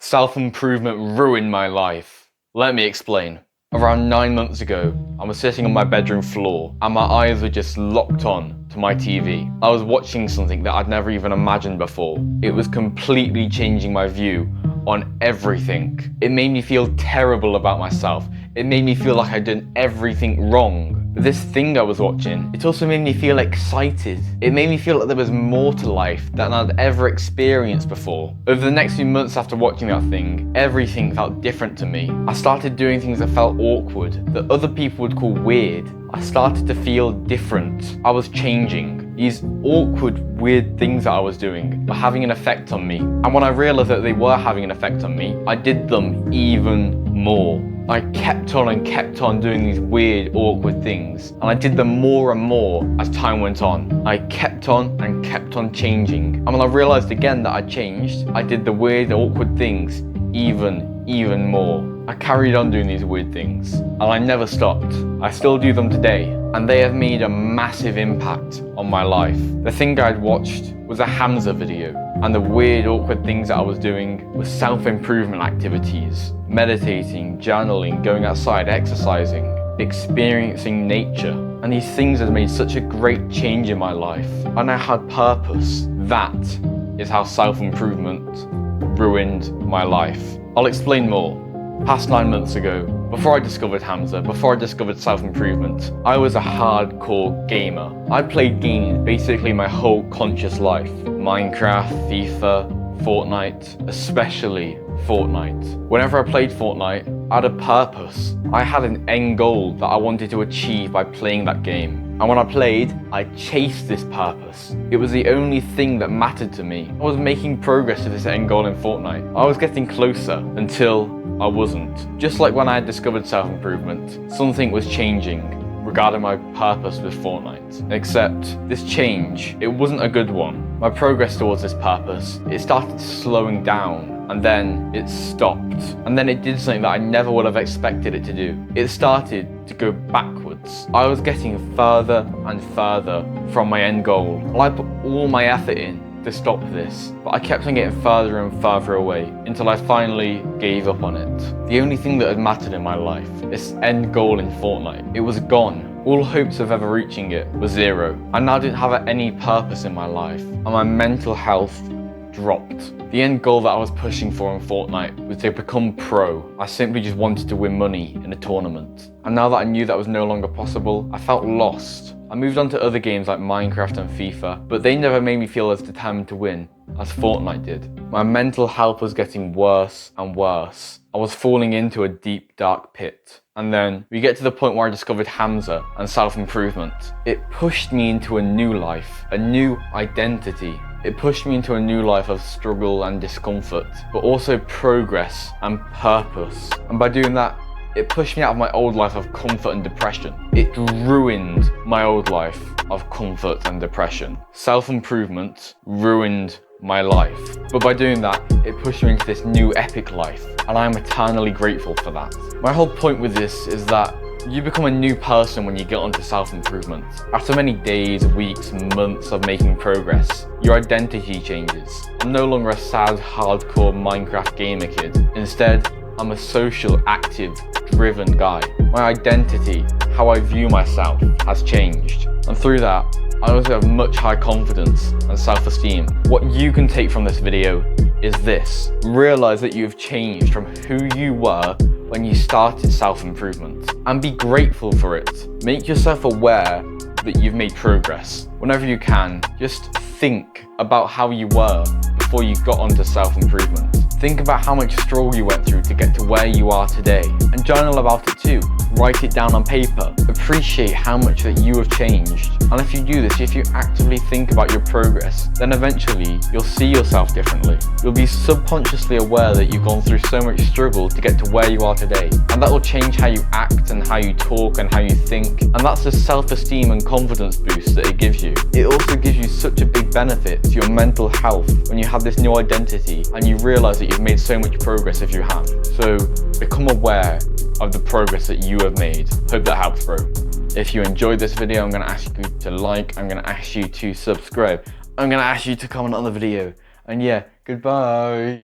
Self-improvement ruined my life. Let me explain. Around 9 months ago, I was sitting on my bedroom floor and my eyes were just locked on to my TV. I was watching something that I'd never even imagined before. It was completely changing my view on everything. It made me feel terrible about myself. It made me feel like I'd done everything wrong. But this thing I was watching, it also made me feel excited. It made me feel like there was more to life than I'd ever experienced before. Over the next few months after watching that thing, everything felt different to me. I started doing things that felt awkward, that other people would call weird. I started to feel different. I was changing. These awkward, weird things that I was doing were having an effect on me. And when I realized that they were having an effect on me, I did them even more. I kept on and kept on doing these weird, awkward things. And I did them more and more as time went on. I kept on and kept on changing. And when I realized again that I changed, I did the weird, awkward things even more. I carried on doing these weird things, and I never stopped. I still do them today, and they have made a massive impact on my life. The thing I'd watched was a Hamza video, and the weird, awkward things that I was doing were self-improvement activities, meditating, journaling, going outside, exercising, experiencing nature. And these things have made such a great change in my life. I now had purpose. That is how self-improvement ruined my life. I'll explain more. Past 9 months ago, before I discovered Hamza, before I discovered self-improvement, I was a hardcore gamer. I played games basically my whole conscious life. Minecraft, FIFA, Fortnite, especially Fortnite. Whenever I played Fortnite, I had a purpose. I had an end goal that I wanted to achieve by playing that game. And when I played, I chased this purpose. It was the only thing that mattered to me. I was making progress to this end goal in Fortnite. I was getting closer until I wasn't. Just like when I had discovered self-improvement, something was changing regarding my purpose with Fortnite. Except this change, it wasn't a good one. My progress towards this purpose, it started slowing down. And then it stopped. And then it did something that I never would have expected it to do. It started to go backwards. I was getting further and further from my end goal. And I put all my effort in to stop this, but I kept on getting further and further away until I finally gave up on it. The only thing that had mattered in my life, this end goal in Fortnite, it was gone. All hopes of ever reaching it was zero. I now didn't have any purpose in my life, and my mental health dropped. The end goal that I was pushing for in Fortnite was to become pro. I simply just wanted to win money in a tournament. And now that I knew that was no longer possible, I felt lost. I moved on to other games like Minecraft and FIFA, but they never made me feel as determined to win as Fortnite did. My mental health was getting worse and worse. I was falling into a deep, dark pit. And then we get to the point where I discovered Hamza and self-improvement. It pushed me into a new life, a new identity. It pushed me into a new life of struggle and discomfort, but also progress and purpose. And by doing that, it pushed me out of my old life of comfort and depression. It ruined my old life of comfort and depression. Self-improvement ruined my life. But by doing that, it pushed me into this new epic life, and I am eternally grateful for that. My whole point with this is that you become a new person when you get onto self-improvement. After many days, weeks, months of making progress, your identity changes. I'm no longer a sad, hardcore Minecraft gamer kid. Instead, I'm a social, active, driven guy. My identity, how I view myself, has changed. And through that, I also have much higher confidence and self-esteem. What you can take from this video is this. Realize that you've changed from who you were when you started self-improvement, and be grateful for it. Make yourself aware that you've made progress. Whenever you can, just think about how you were before you got onto self-improvement. Think about how much struggle you went through to get to where you are today, and journal about it too. Write it down on paper. Appreciate how much that you have changed. And if you do this, if you actively think about your progress, then eventually you'll see yourself differently. You'll be subconsciously aware that you've gone through so much struggle to get to where you are today. And that will change how you act and how you talk and how you think. And that's the self-esteem and confidence boost that it gives you. It also gives you such a big benefit to your mental health when you have this new identity and you realize that you've made so much progress if you have. So become aware of the progress that you have made. Hope that helps, bro. If you enjoyed this video, I'm going to ask you to like, I'm going to ask you to subscribe, I'm going to ask you to comment on the video. And yeah, goodbye.